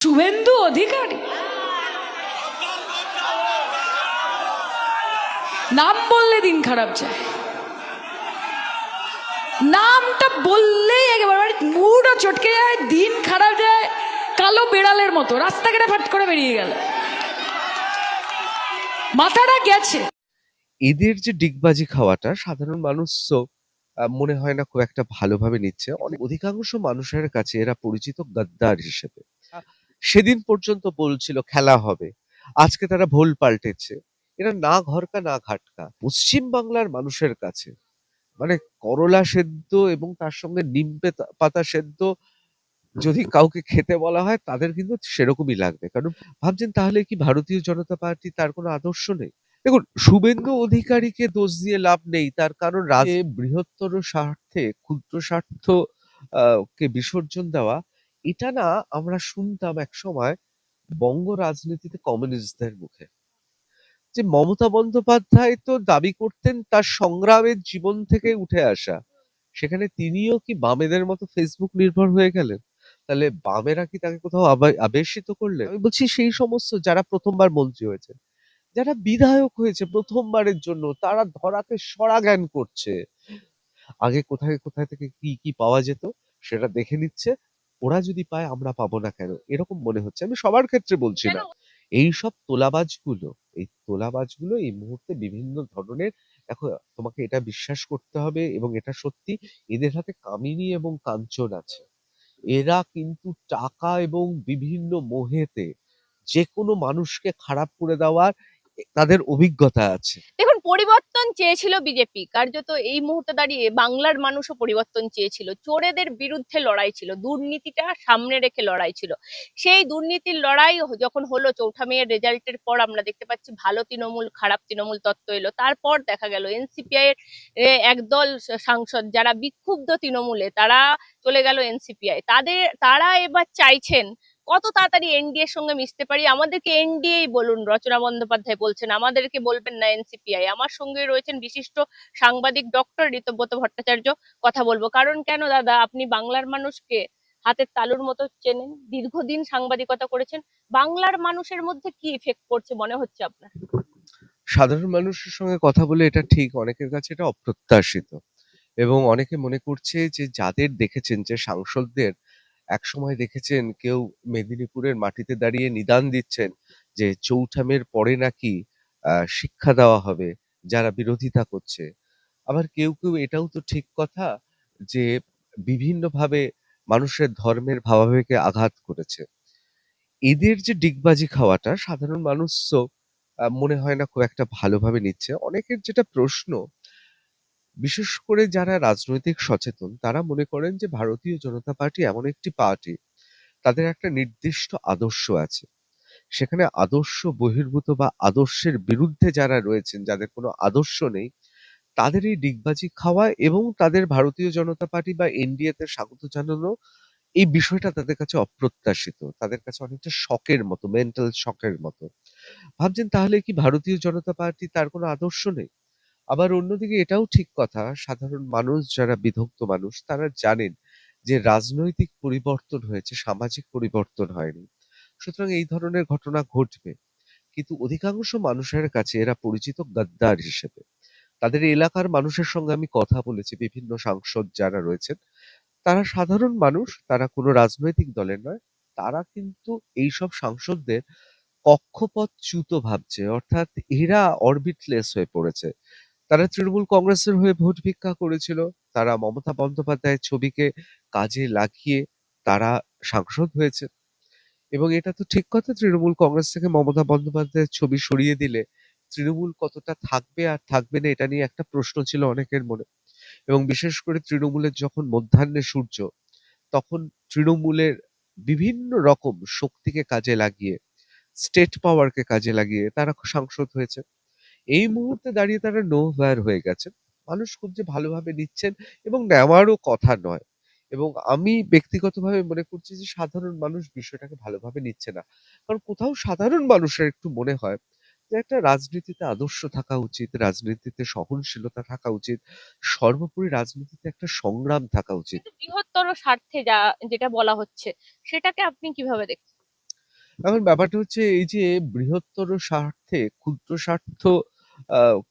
শুভেন্দু অধিকারী নাম বললে দিন খারাপ যায়, নামটা বললেই একেবারে মুডও চটকে যায়, দিন খারাপ যায়। কালো বিড়ালের মতো রাস্তাঘাটে ফাট করে বেরিয়ে গেল, মাথাটা গেছে। এদের যে ডিগবাজি খাওয়াটা সাধারণ মানুষ তো মনে হয় না খুব একটা ভালোভাবে নিচ্ছে। অধিকাংশ মানুষের কাছে এরা পরিচিত গাদ্দার হিসেবে। সেদিন পর্যন্ত বলছিল খেলা হবে, আজকে তারা ভোল পাল্টেছে। এরা না ঘরকা না ঘাটকা। পশ্চিম বাংলার মানুষের কাছে মানে করলা সেদ্ধ এবং তার সঙ্গে নিম পাতা সেদ্ধ যদি কাউকে খেতে বলা হয় তাদের কিন্তু সেরকমই লাগবে। কারণ ভাবছেন তাহলে কি ভারতীয় জনতা পার্টি তার কোনো আদর্শ নেই? দেখুন, শুভেন্দু অধিকারীকে দোষ দিয়ে লাভ নেই। তার কারণ বৃহত্তর স্বার্থে ক্ষুদ্র স্বার্থ কে বিসর্জন দেওয়া, এটা না আমরা শুনতাম একসময় বঙ্গ রাজনীতিতে কমিউনিস্টদের মুখে। যে মমতা বন্দ্যোপাধ্যায় তো দাবি করতেন তার সংগ্রামের জীবন থেকে উঠে আসা। সেখানে তিনিও কি বামেদের মতো ফেসবুক নির্ভর হয়ে গেলেন? তাহলে বামেরা কি তাকে কোথাও আবেশিত করলেন? আমি বলছি সেই সমস্ত যারা প্রথমবার মন্ত্রী হয়েছে, যারা বিধায়ক হয়েছে প্রথমবারের জন্য, তারা ধরাকে সরা জ্ঞান করছে। আগে কোথায় কোথায় থেকে কি কি পাওয়া যেত সেটা দেখে নিচ্ছে। ওরা যদি পায় আমরা পাবো না কেন, এরকম মনে হচ্ছে। আমি সবার ক্ষেত্রে বলছি না। এইসব তোলাবাজগুলো, এই তোলাবাজগুলো এই মুহূর্তে বিভিন্ন ধরনের, দেখো, তোমাকে এটা বিশ্বাস করতে হবে এবং এটা সত্যি, এদের হাতে কামিনী এবং কাঞ্চন আছে। এরা কিন্তু টাকা এবং বিভিন্ন মোহেতে যেকোনো মানুষকে খারাপ করে দেওয়ার তাদের অভিজ্ঞতা আছে। দেখুন, পরিবর্তন চেয়েছিল বিজেপি কার্যত। এই মুহূর্তে দাঁড়িয়ে বাংলার মানুষও পরিবর্তন চেয়েছিল। চোরেদের বিরুদ্ধে লড়াই ছিল, দুর্নীতিটা সামনে রেখে লড়াই ছিল। সেই দুর্নীতির লড়াই যখন হলো, চৌঠা মেয়ের রেজাল্টের পর আমরা দেখতে পাচ্ছি ভালো তৃণমূল খারাপ তৃণমূল তত্ত্ব এলো। তারপর দেখা গেল এনসিপিআই এর একদল সাংসদ যারা বিক্ষুব্ধ তৃণমূলে, তারা চলে গেল এনসিপিআই। তারা এবার চাইছেন কত তাড়াতাড়ি এনডিএ এর সঙ্গে মিশতে পারি, আমাদেরকে এনডিএই বলুন। রচনা বন্দ্যোপাধ্যায় বলছেন আমাদেরকে বলবেন না এনসিপিআই। আমার সঙ্গে রয়েছেন বিশিষ্ট সাংবাদিক ডক্টর ঋতব্রত ভট্টাচার্য, কথা বলবো। কারণ কেন দাদা, আপনি বাংলার মানুষকে হাতের তালুর মতো চেনেন, দীর্ঘদিন সাংবাদিকতা করেছেন। বাংলার মানুষের মধ্যে কি ইফেক্ট পড়ছে মনে হচ্ছে আপনার? সাধারণ মানুষের সঙ্গে কথা বলে এটা ঠিক, অনেকের কাছে এটা অপ্রত্যাশিত। এবং অনেকে মনে করছে যে যাদের দেখেছেন, যে সাংসদদের একসময় দেখেছেন কেউ মেদিনীপুরের মাটিতে দাঁড়িয়ে নিদান দিচ্ছেন যে চৌঠামের পরে নাকি শিক্ষা দেওয়া হবে যারা বিরোধিতা করছে। আবার কেউ কেউ এটাও তো ঠিক কথা যে বিভিন্নভাবে মানুষের ধর্মের ভাবাবেগে আঘাত করেছে। এদের যে ডিগবাজি খাওয়াটা সাধারণ মানুষ তো মনে হয় না খুব একটা ভালোভাবে নিচ্ছে। অনেকের যেটা প্রশ্ন, বিশেষ করে যারা রাজনৈতিক সচেতন, তারা মনে করেন যে ভারতীয় জনতা পার্টি এমন একটি পার্টি, তাদের একটা নির্দিষ্ট আদর্শ আছে। সেখানে আদর্শ বহির্ভূত বা আদর্শের বিরুদ্ধে যারা রয়েছেন, যাদের কোনো আদর্শ নেই, তাদের এই ডিগবাজি খাওয়া এবং তাদের ভারতীয় জনতা পার্টি বা এনডিএ তে স্বাগত জানানো, এই বিষয়টা তাদের কাছে অপ্রত্যাশিত। তাদের কাছে অনেকটা শকের মতো, মেন্টাল শকের মতো। ভাবছেন তাহলে কি ভারতীয় জনতা পার্টি তার কোনো আদর্শ নেই? আবার অন্যদিকে এটাও ঠিক কথা, সাধারণ মানুষ যারা বিধগ্ধ মানুষ তারা জানেন যে রাজনৈতিক পরিবর্তন হয়েছে, সামাজিক পরিবর্তন হয়নি। সুতরাং এই ধরনের ঘটনা ঘটবে। কিন্তু অধিকাংশ মানুষের কাছে এরা পরিচিত গাদ্দার হিসেবে। তাদের এলাকার মানুষের সঙ্গে আমি কথা বলেছি, বিভিন্ন সাংসদ যারা রয়েছেন, তারা সাধারণ মানুষ, তারা কোনো রাজনৈতিক দলের নয়। তারা কিন্তু এইসব সাংসদদের কক্ষপথচ্যুত ভাবছে, অর্থাৎ এরা অরবিটলেস হয়ে পড়েছে। তারা তৃণমূল কংগ্রেসের হয়ে ভোট ভিক্ষা করেছিল। তারা মমতা বন্দ্যোপাধ্যায়ের ছবিকে কাজে লাগিয়ে তারা সাংসদ হয়েছে। এবং এটা তো ঠিক কথা, তৃণমূল কংগ্রেস থেকে মমতা বন্দ্যোপাধ্যায়ের ছবি সরিয়ে দিলে তৃণমূল কতটা থাকবে আর থাকবে না এটা নিয়ে একটা প্রশ্ন ছিল অনেকের মনে। এবং বিশেষ করে তৃণমূলের যখন মধ্যাহ্নে সূর্য, তখন তৃণমূলের বিভিন্ন রকম শক্তিকে কাজে লাগিয়ে, স্টেট পাওয়ারকে কাজে লাগিয়ে তারা সাংসদ হয়েছে। এই মুহূর্তে দাঁড়িয়ে তারা নোহ্যার হয়ে গেছেন। মানুষ খুব যে ভালোভাবে নিচ্ছেন এবং নেওয়ারও কথা নয়। এবং আমি ব্যক্তিগতভাবে মনে করছি যে সাধারণ মানুষ বিষয়টাকে ভালোভাবে নিচ্ছে না। কারণ কোথাও সাধারণ মানুষের একটু মনে হয় যে একটা রাজনীতিতে আদর্শ থাকা উচিত, রাজনীতিতে সহনশীলতা থাকা উচিত, সর্বোপরি রাজনীতিতে একটা সংগ্রাম থাকা উচিত। কিন্তু বৃহত্তর স্বার্থে যেটা বলা হচ্ছে, সেটাকে আপনি কিভাবে দেখছেন? এখন ব্যাপারটা হচ্ছে এই যে বৃহত্তর স্বার্থে ক্ষুদ্র স্বার্থ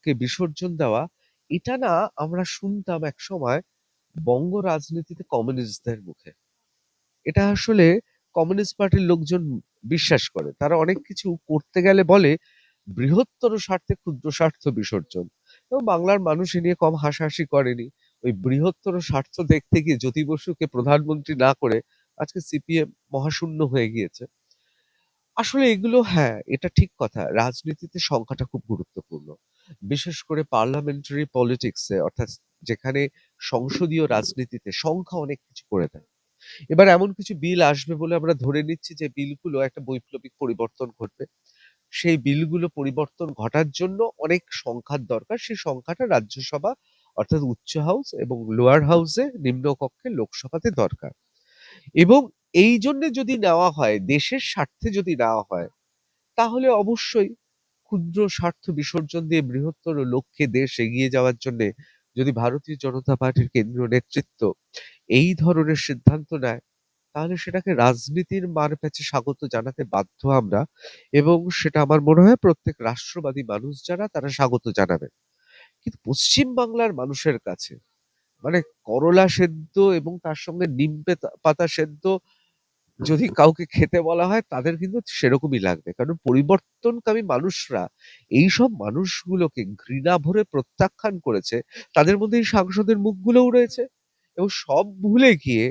কে বিসর্জন দেওয়া, এটা না আমরা শুনতাম একসময় বঙ্গ রাজনীতিতে কমিউনিস্টদের মুখে। এটা আসলে কমিউনিস্ট পার্টির লোকজন বিশ্বাস করে। তারা অনেক কিছু করতে গেলে বলে বৃহত্তর স্বার্থে ক্ষুদ্র স্বার্থ বিসর্জন। এবং বাংলার মানুষ এ নিয়ে কম হাসাহাসি করেনি। ওই বৃহত্তর স্বার্থ দেখতে গিয়ে জ্যোতি বসুকে প্রধানমন্ত্রী না করে আজকে সিপিএম মহাশূন্য হয়ে গিয়েছে। আসলে এগুলো হ্যাঁ, এটা ঠিক কথা। রাজনীতিতে সংখ্যাটা খুব গুরুত্বপূর্ণ। বিশেষ করে পার্লামেন্টারি পলিটিক্সে অর্থাৎ যেখানে সংসদীয় রাজনীতিতে সংখ্যা অনেক কিছু করে দেয়। এবার এমন কিছু বিল আসবে বলে আমরা ধরে নিচ্ছি যে বিলগুলো একটা বৈপ্লবিক পরিবর্তন ঘটবে। সেই বিলগুলো পরিবর্তন ঘটার জন্য অনেক সংখ্যার দরকার। সেই সংখ্যাটা রাজ্যসভা অর্থাৎ উচ্চ হাউস এবং লোয়ার হাউসে নিম্নকক্ষে লোকসভাতে দরকার। এবং এই জন্য যদি নেওয়া হয়, দেশের স্বার্থে যদি নেওয়া হয়, তাহলে অবশ্যই ক্ষুদ্র স্বার্থ বিসর্জন দিয়ে বৃহত্তর লক্ষ্যে দেশ এগিয়ে যাওয়ার জন্য যদি ভারতীয় জনতা পার্টির কেন্দ্রীয় নেতৃত্ব এই ধরনের সিদ্ধান্ত নেয়, তাহলে সেটাকে রাজনীতির মারপ্যাচে স্বাগত জানাতে বাধ্য আমরা। এবং সেটা আমার মনে হয় প্রত্যেক রাষ্ট্রবাদী মানুষ যারা তারা স্বাগত জানাবে। কিন্তু পশ্চিম বাংলার মানুষের কাছে মানে করলা সেদ্ধ এবং তার সঙ্গে নিম পাতা সেদ্ধ যদি কাউকে খেতে বলা হয় তাদের কিন্তু সেরকমই লাগবে। কারণ পরিবর্তনকামী মানুষরা এইসব মানুষগুলোকে ঘৃণা ভরে প্রত্যাখ্যান করেছে। তাদের মধ্যে এই সাংসদের মুখগুলোও রয়েছে। এবং সব ভুলে গিয়ে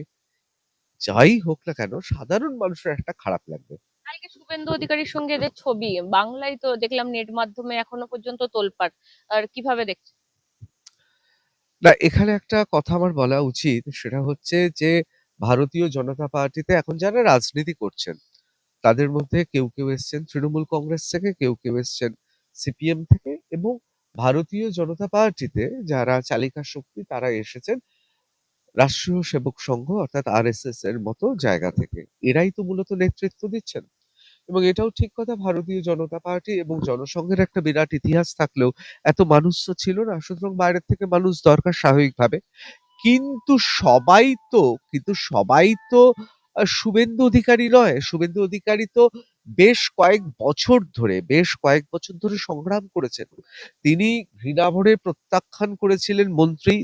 যাই হোক না কেন সাধারণ মানুষের একটা খারাপ লাগবে। কালকে শুভেন্দু অধিকারীর সঙ্গে এদের ছবি বাংলায় তো দেখলাম, নেট মাধ্যমে এখনো পর্যন্ত তোলপাড়। আর কিভাবে দেখছেন? না, এখানে একটা কথা আমার বলা উচিত, সেটা হচ্ছে যে ভারতীয় জনতা পার্টিতে এখন যারা রাজনীতি করছেন তাদের মধ্যে কেউ কেউ এসছেন তৃণমূল কংগ্রেস থেকে, কেউ কেউ এসছেন সিপিএম থেকে, এবং ভারতীয় জনতা পার্টিতে যারা চালিকা শক্তি তারা এসেছেন রাষ্ট্রীয় সেবক সংঘ অর্থাৎ আরএসএস এর মতো জায়গা থেকে। এরাই তো মূলত নেতৃত্ব দিচ্ছেন। এবং এটাও ঠিক কথা, ভারতীয় জনতা পার্টি এবং জনসংঘের একটা বিরাট ইতিহাস থাকলেও এত মানুষ তো ছিল না, সুতরাং বাইরের থেকে মানুষ দরকার স্বাভাবিকভাবে। কিন্তু সবাই তো কিন্তু সবাই তো শুভেন্দু অধিকারী নয়। শুভেন্দু অধিকারী তো বেশ কয়েক বছর ধরে সংগ্রাম করেছেন। তিনি ঘৃণাভরে প্রত্যাখ্যান করেছিলেন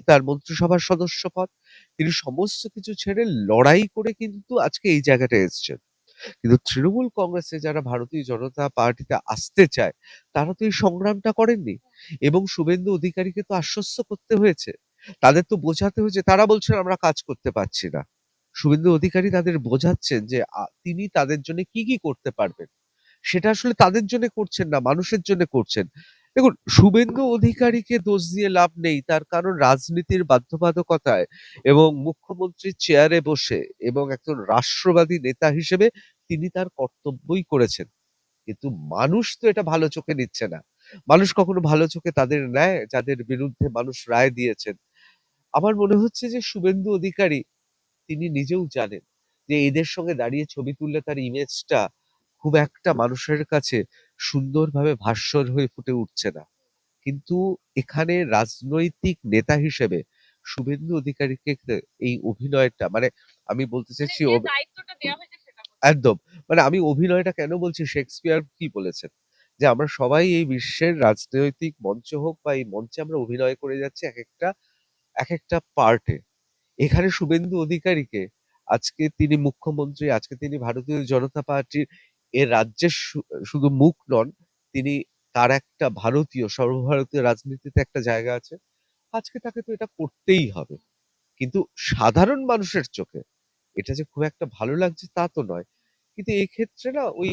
তার মন্ত্রিসভার সদস্য পদ। তিনি সমস্ত কিছু ছেড়ে লড়াই করে কিন্তু আজকে এই জায়গাটায় এসেছেন। কিন্তু তৃণমূল কংগ্রেসে যারা ভারতীয় জনতা পার্টিতে আসতে চায় তারা তো এই সংগ্রামটা করেননি। এবং শুভেন্দু অধিকারীকে তো আশ্বস্ত করতে হয়েছে, তাদের তো বোঝাতে হয়েছে। তারা বলছেন আমরা কাজ করতে পারছি না। শুভেন্দু অধিকারী তাদের বোঝাচ্ছেন যে তিনি তাদের জন্য কি কি করতে পারবেন। সেটা আসলে তাদের জন্য করছেন না, মানুষের জন্য করছেন। দেখুন, শুভেন্দু অধিকারীকে দোষ দিয়ে লাভ নেই, তার কারণ রাজনীতির বাধ্যবাধকতায় এবং মুখ্যমন্ত্রীর চেয়ারে বসে এবং একজন রাষ্ট্রবাদী নেতা হিসেবে তিনি তার কর্তব্যই করেছেন। কিন্তু মানুষ তো এটা ভালো চোখে নিচ্ছে না। মানুষ কখনো ভালো চোখে তাদের নেয় যাদের বিরুদ্ধে মানুষ রায় দিয়েছেন। আমার মনে হচ্ছে যে শুভেন্দু অধিকারী তিনি নিজেও জানেন যে এদের সঙ্গে দাঁড়িয়ে ছবি তুললে তার ইমেজটা খুব একটা মানুষের কাছে সুন্দরভাবে ভাস্বর হয়ে ফুটে উঠছে না। কিন্তু এখানে রাজনৈতিক নেতা হিসেবে শুভেন্দু অধিকারীকে এই অভিনয়টা মানে আমি বলতে মানে চাইছি যে দায়িত্বটা দেওয়া হয়েছে সেটা করতে। একদম। মানে আমি অভিনয়টা কেন বলছি, শেক্সপিয়ার কি বলেছেন? যে আমরা সবাই এই বিশ্বের রাজনৈতিক মঞ্চ হোক বা এই মঞ্চে আমরা অভিনয় করে যাচ্ছি একেকটা পার্টে। এখানে শুভেন্দু অধিকারীকে আজকে তিনি মুখ্যমন্ত্রী, আজকে তিনি ভারতীয় জনতা পার্টির রাজ্যের শুধু মুখ নন, তিনি তার একটা সর্বভারতীয় রাজনীতিতে একটা জায়গা আছে। আজকে তাকে তো এটা করতেই হবে। কিন্তু সাধারণ মানুষের চোখে এটা যে খুব একটা ভালো লাগছে তা তো নয়। কিন্তু এক্ষেত্রে না ওই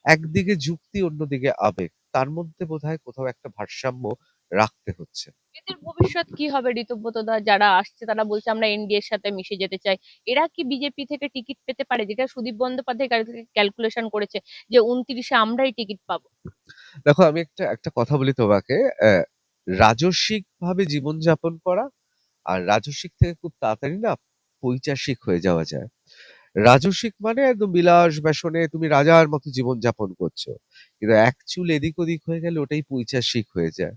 একদিকে যুক্তি অন্যদিকে আবেগ, তার মধ্যে বোধহয় কোথাও একটা ভারসাম্য রাখতে হচ্ছে। এদের ভবিষ্যৎ কি হবে ঋতব্রত দা? যারা আসছে তারা বলছে আমরা এনডিএ এর সাথে মিশে যেতে চাই। এরা কি বিজেপি থেকে টিকিট পেতে পারে, যেটা সুদীপ বন্দ্যোপাধ্যায় ক্যালকুলেশন করেছে যে 29-এ আমরাই টিকিট পাবো? দেখো, আমি একটা একটা কথা বলি তোমাকে। রাজস্বিক ভাবে জীবনযাপন করা আর রাজস্বিক থেকে খুব তাড়াতাড়ি না পৈশাসিক হয়ে যাওয়া যায়। রাজস্বিক মানে একদম বিলাস ব্যসনে তুমি রাজার মতো জীবনযাপন করছো, কিন্তু এক চুল এদিক ওদিক হয়ে গেলে ওটাই পৈশাসিক হয়ে যায়।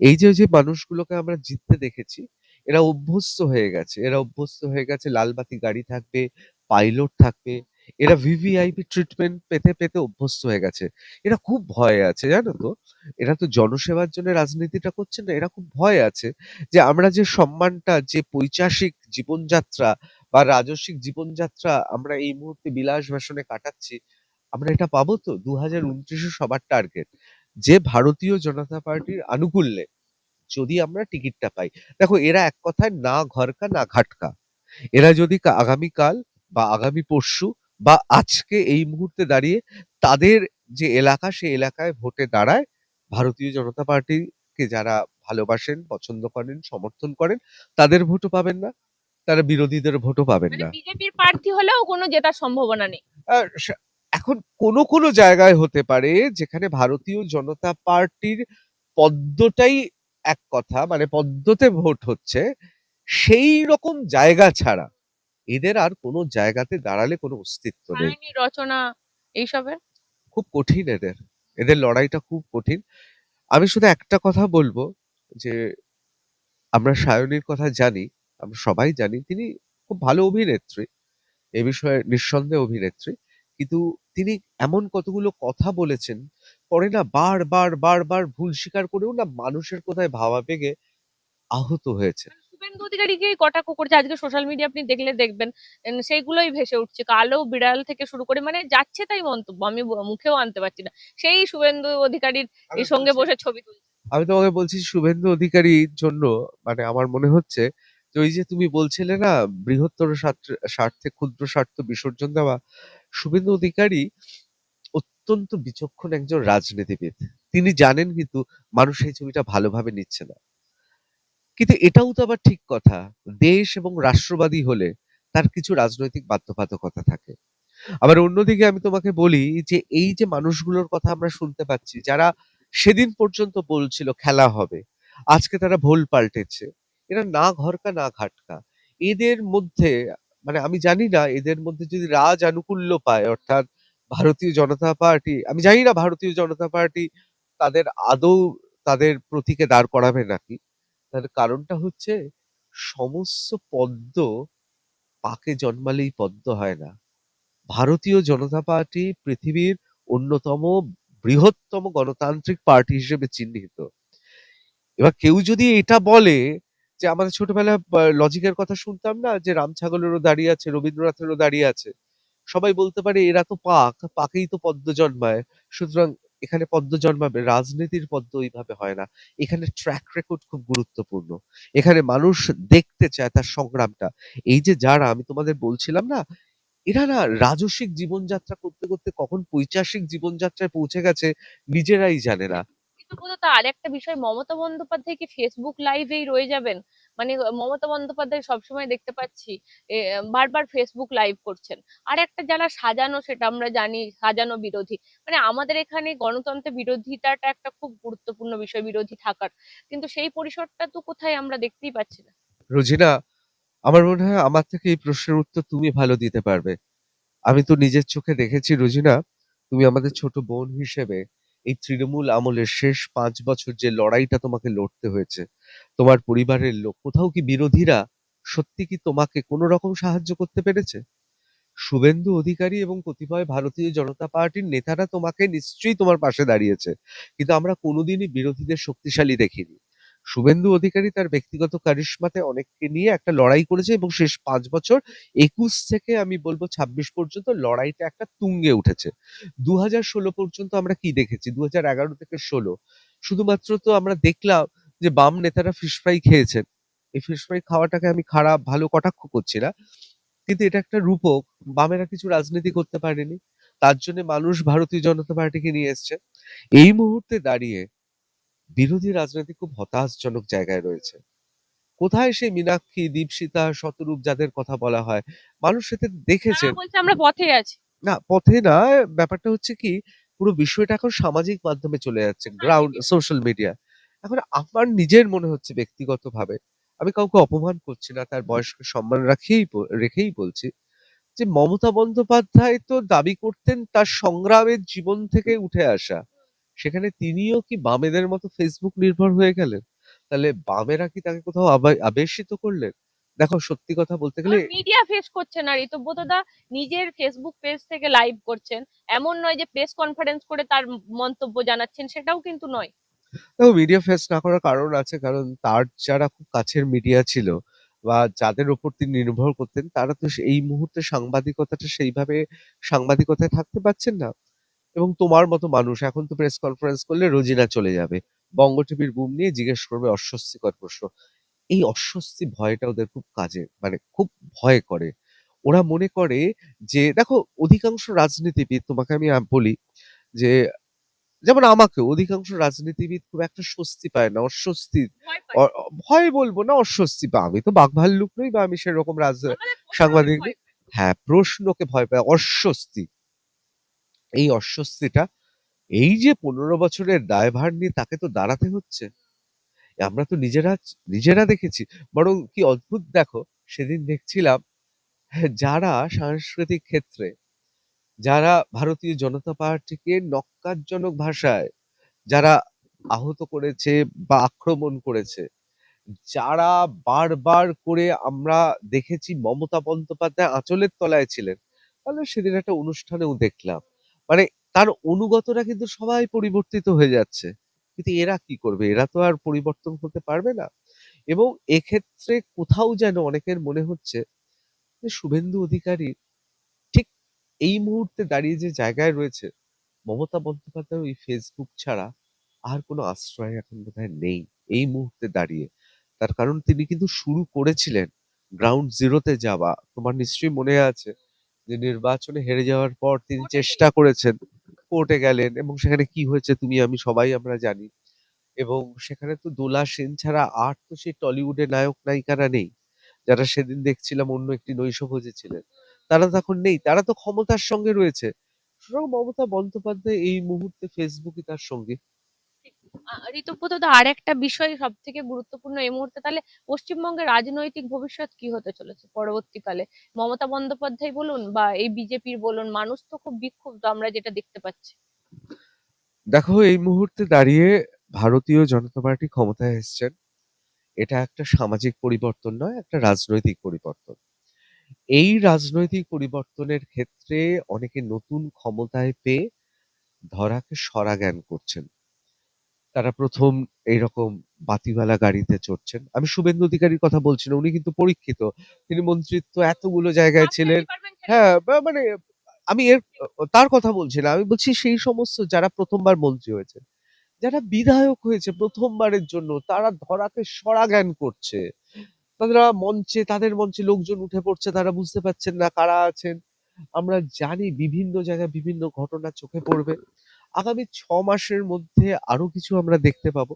এই যে যে মানুষগুলোকে আমরা জিততে দেখেছি, এরা অভ্যস্ত হয়ে গেছে লালবাতি গাড়ি থাকবে, পাইলট থাকবে, এরা ভিভিআইপি ট্রিটমেন্ট পেতে পেতে অভ্যস্ত হয়ে গেছে। এরা খুব ভয়ে আছে, জানো তো? এরা তো জনসেবার জন্য রাজনীতিটা করছে না, এরা খুব ভয় আছে যে আমরা যে সম্মানটা, যে পৈশাসিক জীবনযাত্রা বা রাজস্বিক জীবনযাত্রা আমরা এই মুহূর্তে বিলাস ব্যসনে কাটাচ্ছি, আমরা এটা পাবো তো? 2029 সবার টার্গেট যে ভারতীয় জনতা পার্টির আনুকূল্যে যদি আমরা টিকিটটা পাই। দেখো, এরা এক কথায় না ঘরকা না ঘাটকা। এরা যদি আগামীকাল বা আগামী পরশু বা আজকে এই মুহূর্তে দাঁড়িয়ে তাদের যে এলাকা, সেই এলাকায় ভোটে দাঁড়ায়, ভারতীয় জনতা পার্টিকে যারা ভালোবাসেন, পছন্দ করেন, সমর্থন করেন, তাদের ভোটও পাবেন না, তারা বিরোধীদের ভোটও পাবেন মানে না। বিজেপির প্রার্থী হলেও কোনো জেতার সম্ভাবনা নেই। এখন কোনো কোনো জায়গায় হতে পারে যেখানে ভারতীয় জনতা পার্টির পদ্মটাই এক কথা, মানে পদ্মতে ভোট হচ্ছে, সেই রকম জায়গা ছাড়া এদের আর কোনো জায়গাতে দাঁড়ালে কোনো অস্তিত্ব নেই। কাহিনী রচনা এইসবের। খুব কঠিন এদের, এদের লড়াইটা খুব কঠিন। আমি শুধু একটা কথা বলবো যে আমরা সায়নীর কথা জানি, আমরা সবাই জানি তিনি খুব ভালো অভিনেত্রী, এ বিষয়ে নিঃসন্দেহে অভিনেত্রী। কিন্তু তিনি এমন কতগুলো কথা বলেছেন, পরে না বার ভুল স্বীকার করেও না মানুষের কোথায় ভাবাবেগে আহত হয়েছে। শুভেন্দু অধিকারীকেই কটাক্ষ করছে আজকে সোশ্যাল মিডিয়া, আপনি দেখলে দেখবেন সেইগুলোই ভেসে উঠছে, কালো বিড়াল থেকে শুরু করে মানে যাচ্ছে তাই মন্তব্য, আমি মুখেও আনতে পারছি না। সেই শুভেন্দু অধিকারীর আমি এই সঙ্গে বলছি, বসে ছবি তুলছে। আমি তোমাকে বলছি শুভেন্দু অধিকারীর জন্য, মানে আমার মনে হচ্ছে যে ওই যে তুমি বলছিলে না বৃহত্তর স্বার্থে ক্ষুদ্র স্বার্থ বিসর্জন দেওয়া, শুভেন্দু অধিকারী অত্যন্ত বিচক্ষণ একজন রাজনীতিবিদ। তিনি জানেন কিন্তু মানুষ এই ছবিটা ভালোভাবে নিচ্ছে না। কিন্তু এটাও তো আবার ঠিক কথা, দেশ এবং রাষ্ট্রবাদী হলে তার কিছু রাজনৈতিক বাধ্যবাধকতা থাকে। আবার অন্যদিকে আমি তোমাকে বলি যে এই যে মানুষগুলোর কথা আমরা শুনতে পাচ্ছি, যারা সেদিন পর্যন্ত বলছিল খেলা হবে, আজকে তারা ভোল পাল্টেছে। এরা না ঘরকা না ঘাটকা। এদের মধ্যে, মানে আমি জানি না এদের মধ্যে যদি রাজ আনুকূল্য পায়, অর্থাৎ ভারতীয় জনতা পার্টি, আমি জানি না ভারতীয় জনতা পার্টি তাদের আদৌ তাদের প্রতীকে দাঁড় করাবে নাকি। তার কারণটা হচ্ছে সমস্ত পদ্ম পাকে জন্মালেই পদ্ম হয় না। ভারতীয় জনতা পার্টি পৃথিবীর অন্যতম বৃহত্তম গণতান্ত্রিক পার্টি হিসেবে চিহ্নিত। এবার কেউ যদি এটা বলে যে আমাদের ছোটবেলায় লজিকের কথা শুনতাম না যে রাম ছাগলেরও দাঁড়িয়ে আছে, রবীন্দ্রনাথেরও দাঁড়িয়ে আছে, সবাই বলতে পারে এরা তো পাক, পাকেই তো পদ্ম জন্মায়, সুতরাং এখানে পদ্ম জন্মাবে। রাজনীতির পদ্ম ওইভাবে হয় না। এখানে ট্র্যাক রেকর্ড খুব গুরুত্বপূর্ণ। এখানে মানুষ দেখতে চায় তার সংগ্রামটা। এই যে যারা আমি তোমাদের বলছিলাম না, এরা না রাজস্বিক জীবনযাত্রা করতে করতে কখন পৈশাসিক জীবনযাত্রায় পৌঁছে গেছে নিজেরাই জানে না। কিন্তু প্রথমত আরেকটা বিষয়, মমতা বন্দ্যোপাধ্যায় কি ফেসবুক লাইভেই রয়ে যাবেন? মানে মমতা বন্দ্যোপাধ্যায় সবসময় দেখতে পাচ্ছি বারবার ফেসবুক লাইভ করছেন। আর একটা যারা সাজানো, সেটা আমরা জানি সাজানো বিরোধী, মানে আমাদের এখানে গণতন্ত্রের বিরোধিতাটা একটা খুব গুরুত্বপূর্ণ বিষয়, বিরোধী থাকার, কিন্তু সেই পরিসরটা তো কোথায় আমরা দেখতেই পাচ্ছি না। রোজিনা, আমার মনে হয় আমার থেকে এই প্রশ্নের উত্তর তুমি ভালো দিতে পারবে। আমি তো নিজের চোখে দেখেছি রোজিনা, তুমি আমাদের ছোট বোন হিসেবে এই তৃণমূল আমলের শেষ 5 বছর যে লড়াইটা তোমাকে লড়তে হয়েছে, তোমার পরিবারের লোক, কোথাও কি বিরোধীরা সত্যি কি তোমাকে কোনো রকম সাহায্য করতে পেরেছে? শুভেন্দু অধিকারী এবং কতিপয় ভারতীয় জনতা পার্টির নেতারা তোমাকে নিশ্চয়ই তোমার পাশে দাঁড়িয়েছে, কিন্তু আমরা কোনোদিনই বিরোধীদের শক্তিশালী দেখিনি। শুভেন্দু অধিকারী তার ব্যক্তিগত কারিশমাতে অনেককে নিয়ে একটা লড়াই করেছে এবং শেষ 5 বছর 21 থেকে আমি বলবো 26 পর্যন্ত লড়াইটা একটা তুঙ্গে উঠেছে। 2016 পর্যন্ত আমরা কি দেখেছি? 2011 থেকে 16 শুধুমাত্র তো আমরা দেখলাম যে বাম নেতারা ফিশ ফ্রাই খেয়েছেন। এই ফিশ ফ্রাই খাওয়াটাকে আমি খারাপ ভালো কটাক্ষ করছি না, কিন্তু এটা একটা রূপক। বামেরা কিছু রাজনীতি করতে পারেনি, তার জন্য মানুষ ভারতীয় জনতা পার্টিকে নিয়ে এসছে। এই মুহূর্তে দাঁড়িয়ে বিরোধী রাজনীতি খুব হতাশজনক জায়গায় রয়েছে। কোথায় সেই মীনাক্ষী, দীপশিতা, শতরূপ যাদের কথা বলা হয়, মানুষ সেটা দেখেছেন। তারা বলছে আমরা পথে আছি। না, পথে না, ব্যাপারটা হচ্ছে কি, পুরো বিষয়টা এখন সামাজিক মাধ্যমে চলে যাচ্ছে, social ground media. Social media. এখন আমার নিজের মনে হচ্ছে ব্যক্তিগতভাবে, আমি কাউকে অপমান করছি না, তার বয়সকে সম্মান রেখেই বলছি যে মমতা বন্দ্যোপাধ্যায় তো দাবি করতেন তার সংগ্রামের জীবন থেকে উঠে আসা। সেখানে তিনিও কি বামেদের মতো ফেসবুক নির্ভর হয়ে গেলেন? তাহলে বামেরা কি তাকে কোথাও আবেশিত করলেন? দেখো সত্যি কথা বলতে গেলে মিডিয়া ফেস করছেন আর ঋতব্রতদা নিজের ফেসবুক পেজ থেকে লাইভ করছেন। এমন নয় যে প্রেস কনফারেন্স করে তার মন্তব্য জানাচ্ছেন, সেটাও কিন্তু নয়। দেখো মিডিয়া ফেস না করার কারণ আছে, কারণ তার যারা খুব কাছের মিডিয়া ছিল বা যাদের উপর তিনি নির্ভর করতেন তারা তো এই মুহূর্তে সাংবাদিকতাটা সেইভাবে সাংবাদিকতায় থাকতে পারছেন না। এবং তোমার মতো মানুষ এখন তো প্রেস কনফারেন্স করলে রোজিনা চলে যাবে, বঙ্গ টিভির বুম নিয়ে জিজ্ঞেস করবে অস্বস্তিকর প্রশ্ন। এই অস্বস্তি ভয়টা ওদের খুব কাজে, মানে খুব ভয় করে। ওরা মনে করে যে দেখো অধিকাংশ রাজনীতিবিদ, তোমাকে আমি বলি যে যেমন আমাকে অধিকাংশ রাজনীতিবিদ খুব একটা স্বস্তি পায় না, অস্বস্তি ভয় পায়। ভয় বলবো না, অস্বস্তি বা আমি তো বাঘভাল্লুক নই বা আমি সেরকম আমাদের প্রশ্নকে সাংবাদিক নই। ভয় পায়। হ্যাঁ, প্রশ্নকে ভয় পায়, অস্বস্তি। এই অস্বস্তিটা, এই যে 15 বছরের দায়ভার নিয়ে তাকে তো দাঁড়াতে হচ্ছে। আমরা তো নিজেরা নিজেরা দেখেছি। বরং কি অদ্ভুত দেখো, সেদিন দেখছিলাম হ্যাঁ, যারা সাংস্কৃতিক ক্ষেত্রে, যারা ভারতীয় জনতা পার্টিকে ন্যক্কারজনক ভাষায় যারা আহত করেছে বা আক্রমণ করেছে, যারা বারবার করে আমরা দেখেছি মমতা বন্দ্যোপাধ্যায় আঁচলের তলায় ছিলেন, তাহলে সেদিন একটা অনুষ্ঠানেও দেখলাম, মানে তার অনুগতরা কিন্তু সবাই পরিবর্তিত হয়ে যাচ্ছে। কিন্তু এরা কি করবে? এরা তো আর পরিবর্তন হতে পারবে না। এবং এক্ষেত্রে কোথাও যেন অনেকের মনে হচ্ছে যে শুভেন্দু অধিকারী ঠিক এই মুহূর্তে দাঁড়িয়ে যে জায়গায় রয়েছে, মমতা বন্দ্যোপাধ্যায়ের ওই ফেসবুক ছাড়া আর কোনো আশ্রয় এখন বোধহয় নেই এই মুহূর্তে দাঁড়িয়ে। তার কারণ তিনি কিন্তু শুরু করেছিলেন গ্রাউন্ড জিরোতে যাওয়া। তোমার নিশ্চয়ই মনে আছে যে নির্বাচনে হেরে যাওয়ার পর তিনি চেষ্টা করেছেন, কোর্টে গেলেন এবং সেখানে কি হয়েছে তুমি আমি সবাই আমরা জানি। এবং সেখানে তো দোলা সেন ছাড়া আর তো সেই টলিউডে নায়ক নায়িকারা নেই, যারা সেদিন দেখছিলাম অন্য একটি নৈশভোজে ছিলেন। তারা তো এখন নেই, তারা তো ক্ষমতার সঙ্গে রয়েছে। সুতরাং মমতা বন্দ্যোপাধ্যায় এই মুহূর্তে ফেসবুকই তার সঙ্গী। ঋতব্রত দা, আর একটা বিষয় সব থেকে গুরুত্বপূর্ণ এই মুহূর্তে, তাহলে পশ্চিমবঙ্গের রাজনৈতিক ভবিষ্যৎ কি হতে চলেছে পরবর্তীকালে? মমতা বন্দ্যোপাধ্যায় বলুন বা এই বিজেপির বলুন, মানুষ তো খুব বিক্ষুব্ধ, আমরা যেটা দেখতে পাচ্ছি। দেখো এই মুহূর্তে দাঁড়িয়ে ভারতীয় জনতা পার্টি ক্ষমতায় এসছেন, এটা একটা সামাজিক পরিবর্তন নয়, একটা রাজনৈতিক পরিবর্তন। এই রাজনৈতিক পরিবর্তনের ক্ষেত্রে অনেকে নতুন ক্ষমতায় পেয়ে ধরাকে সরা জ্ঞান করছেন। তারা প্রথম এইরকম বাতিওয়ালা গাড়িতে চড়ছেন। আমি শুভেন্দু অধিকারীর কথা বলছি না, উনি কিন্তু পরীক্ষিত। তিনি মন্ত্রিত্ব এতগুলো জায়গায় সাবসেন্ট ছিলেন। ডিপার্টমেন্ট ছেড়ে হ্যাঁ, দিয়েছে। মানে আমি এর তার কথা বলছি না। আমি বলছি সেই সমস্ত যারা প্রথমবার মন্ত্রী হয়েছে, যারা বিধায়ক হয়েছে প্রথমবারের জন্য, তারা ধরাকে সরা জ্ঞান করছে। তারা মঞ্চে, তাদের মঞ্চে লোকজন উঠে পড়ছে, তারা বুঝতে পারছেন না কারা আছেন। আমরা জানি বিভিন্ন জায়গায় বিভিন্ন ঘটনা চোখে পড়বে। আগামী 6 মাসের মধ্যে আরো কিছু আমরা দেখতে পাবো।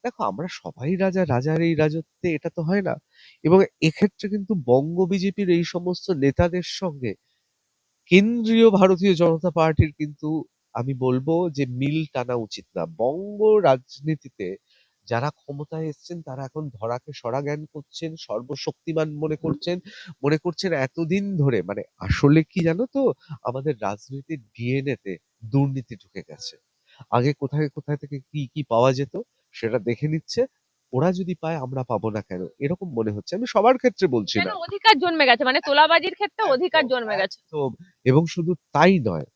দেখো আমরা সবাই রাজা, রাজার এই রাজত্বে এটা তো হয় না। এবং এক্ষেত্রে কিন্তু বঙ্গ বিজেপির এই সমস্ত নেতাদের সঙ্গে কেন্দ্রীয় ভারতীয় জনতা পার্টির কিন্তু আমি বলবো যে মিল টানা উচিত না। বঙ্গ রাজনীতিতে যারা ক্ষমতায় এসছেন তারা এখন ধরাকে সরা জ্ঞান করছেন, সর্বশক্তিমান মনে করছেন এতদিন ধরে, মানে আসলে কি জানো তো, আমাদের রাজনীতির ডিএনএ তে দুর্নীতি ঢুকে গেছে। আগে কোথায় কোথায় থেকে কি কি পাওয়া যেত সেটা দেখে নিচ্ছে, ওরা যদি পায় আমরা পাবো না কেন, এরকম মনে হচ্ছে। আমি সবার ক্ষেত্রে বলছি যেন না। অধিকার জন্মে গেছে, মানে তোলাবাজির ক্ষেত্রে অধিকার একদম, জন্মে গেছে। একদম। এবং শুধু তাই নয়,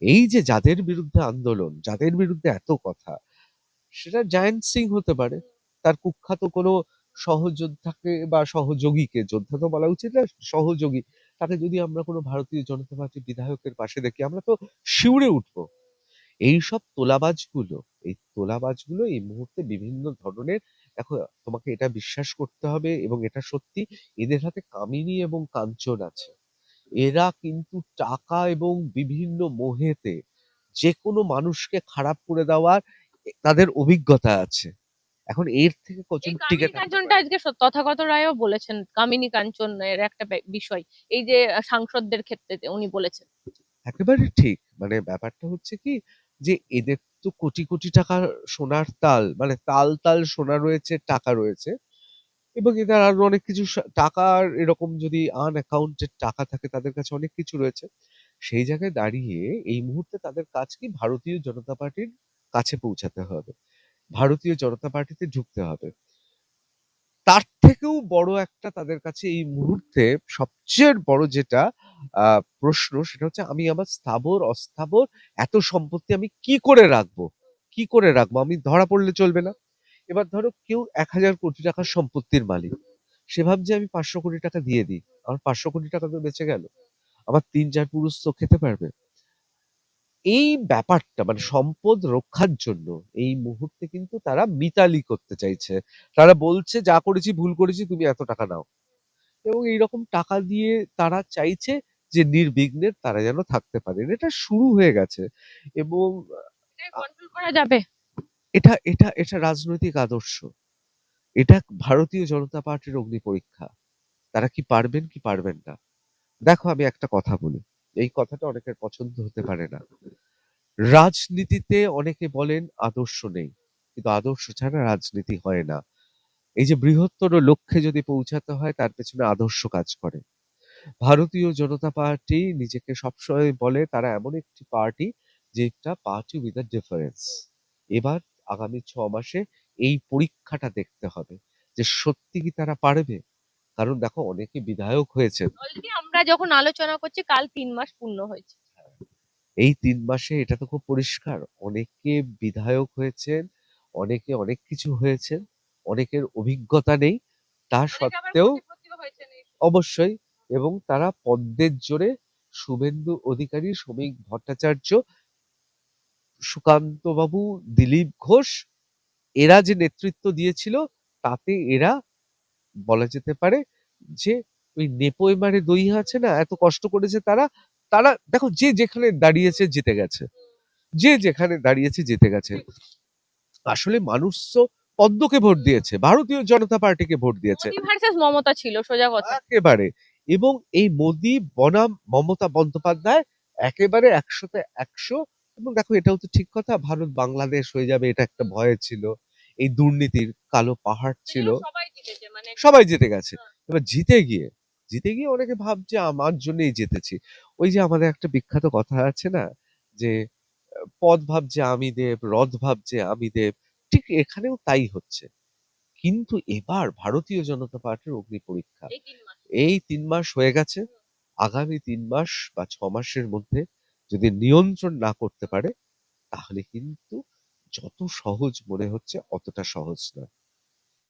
এই যে যাদের বিরুদ্ধে আন্দোলন, যাদের বিরুদ্ধে এত কথা, সেটা জায়েন্ট সিং হতে পারে। তার কুখ্যাত কোনো সহযোদ্ধাকে বা সহযোগীকে, যোদ্ধা তো বলা উচিত না, সহযোগী, তাকে যদি আমরা কোনো ভারতীয় জনতা পার্টির বিধায়কের পাশে দেখি আমরা তো শিউরে উঠবো। এইসব তোলাবাজগুলো, এই তোলাবাজগুলো এই মুহূর্তে বিভিন্ন ধরনের, দেখো তোমাকে এটা বিশ্বাস করতে হবে এবং এটা সত্যি, এদের হাতে কামিনী এবং কাঞ্চন আছে। এরা কিন্তু টাকা এবং বিভিন্ন মোহেতে যেকোনো মানুষকে খারাপ করে দেওয়ার তাদের অভিজ্ঞতা আছে। এখন এর থেকে কজন এই টিকে কামিনী থাকতে কাঞ্চনটা পারে? আজকে তথাগত রায়ও বলেছেন, কামিনী কাঞ্চন এর একটা বিষয়, এই যে সাংসদদের ক্ষেত্রে উনি বলেছেন। একেবারে ঠিক। মানে ব্যাপারটা হচ্ছে কি, যে এদের তো কোটি কোটি টাকা সোনার তাল, মানে তাল তাল সোনা রয়েছে, টাকা রয়েছে। এবং এদের আরো অনেক কিছু টাকার এরকম যদি আনঅ্যাকাউন্টেড টাকা থাকে, তাদের কাছে অনেক কিছু রয়েছে। সেই জায়গায় দাঁড়িয়ে এই মুহূর্তে তাদের কাজ কি, ভারতীয় জনতা পার্টির কাছে পৌঁছাতে হবে, ভারতীয় জনতা পার্টিতে ঢুকতে হবে। তার থেকেও বড় একটা তাদের কাছে এই মুহূর্তে সবচেয়ে বড় যেটা প্রশ্ন, সেটা হচ্ছে আমি আমার স্থাবর অস্থাবর এত সম্পত্তি আমি কি করে রাখবো, কি করে রাখবো, আমি ধরা পড়লে চলবে না। এবার ধরো কেউ 1,000 কোটি টাকার সম্পত্তির মালিক, সে ভাবছে আমি 500 কোটি টাকা দিয়ে দিই, আমার 500 কোটি টাকা তো বেঁচে গেল, আমার 3-4 পুরুষ তো খেতে পারবে। এই ব্যাপারটা মানে সম্পদ রক্ষার জন্য এই মুহূর্তে কিন্তু তারা মিতালি করতে চাইছে। তারা বলছে যা করেছি ভুল করেছি, তুমি এত টাকা নাও। এবং এইরকম টাকা দিয়ে তারা চাইছে যে নির্বিঘ্নে তারা যেন থাকতে পারে। এটা শুরু হয়ে গেছে। এবং আ কন্ট্রোল করা যাবে? এটা রাজনৈতিক আদর্শ। এটা ভারতীয় জনতা পার্টির অগ্নি পরীক্ষা। তারা কি পারবেন কি পারবেন না। দেখো আমি একটা কথা বলি। এই কথাটা অনেকের পছন্দ হতে পারে না। রাজনীতিতে অনেকে বলেন আদর্শ নেই। কিন্তু আদর্শ ছাড়া রাজনীতি হয় না। এই যে বৃহত্তর লক্ষ্যে যদি পৌঁছাতে হয় তার পেছনে আদর্শ কাজ করে। ভারতীয় জনতা পার্টি নিজেকে সবসময় বলে তারা এমন একটি পার্টি যেটা পার্টি উইথ আ ডিফারেন্স। এবার আগামী 6 মাসে এই পরীক্ষাটা দেখতে হবে যে সত্যি কি তারা পারবে। কারণ দেখো অনেকে বিধায়ক হয়েছেন। অলরেডি আমরা যখন আলোচনা করছি কাল 3 মাস পূর্ণ হয়েছে। এই 3 মাসে এটা তো খুব পরিষ্কার, অনেকে বিধায়ক হয়েছেন, অনেকে অনেক কিছু হয়েছেন, অনেকের অভিজ্ঞতা নেই, তা অনেকে আবার সত্ত্বেও কোটিপতিও হয়েছেন এই অবশ্যই। এবং তারা পদ্মের জোরে শুভেন্দু অধিকারী, শ্রমিক ভট্টাচার্য, সুকান্ত বাবু, দিলীপ ঘোষ, এরা যে নেতৃত্ব দিয়েছিল তাতে এরা বলা যেতে পারে যে ওই নেপোয় মারে দই আছে না, এত কষ্ট করেছে তারা। তারা দেখো যে যেখানে দাঁড়িয়েছে জিতে গেছে, যে যেখানে দাঁড়িয়েছে জিতে গেছে। আসলে মানুষ তো পদ্মকে ভোট দিয়েছে, ভারতীয় জনতা পার্টিকে ভোট দিয়েছে মোদি ভার্সেস মমতা ছিল সোজা কথা। একেবারে। এবং এই মোদি বনাম মমতা বন্দ্যোপাধ্যায় একেবারে 100-তে 100। এবং দেখো এটাও তো ঠিক কথা, ভারত বাংলাদেশ হয়ে যাবে এটা একটা ভয় ছিল, এই দুর্নীতির কালো পাহাড় ছিল, সেগুলো সবাই জিতেছে মানে সবাই জিতে গেছে। এবার জিতে গিয়ে অনেকে ভাবছে আমার জন্যই জিতেছি। ওই যে আমাদের একটা বিখ্যাত কথা আছে না, যে পদ ভাবছে আমি দেব, রথ ভাবছে আমি দেব। ঠিক এখানেও তাই হচ্ছে। কিন্তু এবার ভারতীয় জনতা পার্টির অগ্নি পরীক্ষা। এই 3 মাস। এই 3 মাস হয়ে গেছে, আগামী 3 মাস বা 6 মাসের মধ্যে যদি নিয়ন্ত্রণ না করতে পারে তাহলে কিন্তু যত সহজ মনে হচ্ছে অতটা সহজ নয়।